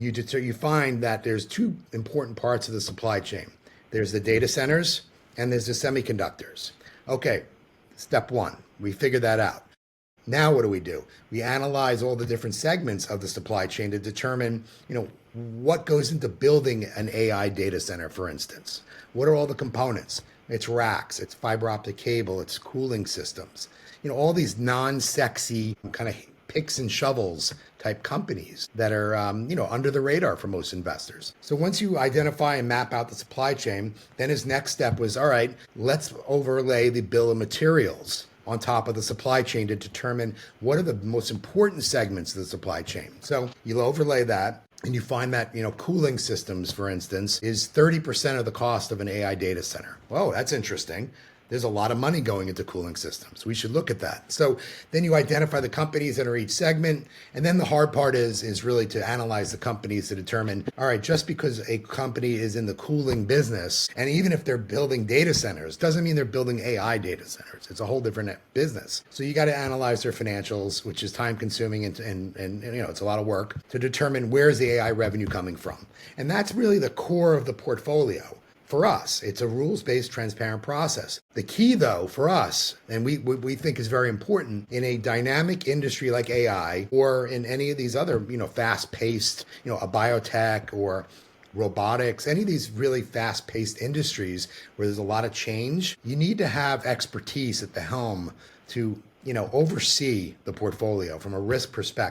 you find that there's two important parts of the supply chain. There's the data centers and there's the semiconductors. Okay, step one, we figured that out. Now what do? We analyze all the different segments of the supply chain to determine, what goes into building an AI data center, for instance. What are all the components? It's racks, it's fiber optic cable, it's cooling systems. All these non-sexy kind of picks and shovels type companies that are, under the radar for most investors. So once you identify and map out the supply chain, then his next step was, all right, let's overlay the bill of materials on top of the supply chain to determine what are the most important segments of the supply chain. So you'll overlay that and you find that, cooling systems, for instance, is 30% of the cost of an AI data center. Whoa, that's interesting. There's a lot of money going into cooling systems. We should look at that. So then you identify the companies that are each segment. And then the hard part is really to analyze the companies to determine, all right, just because a company is in the cooling business, and even if they're building data centers, doesn't mean they're building AI data centers. It's a whole different business. So you got to analyze their financials, which is time consuming and it's a lot of work to determine where's the AI revenue coming from. And that's really the core of the portfolio. For us, it's a rules-based, transparent process. The key, though, for us, and we think is very important in a dynamic industry like AI or in any of these other, fast-paced, a biotech or robotics, any of these really fast-paced industries where there's a lot of change, you need to have expertise at the helm to oversee the portfolio from a risk perspective.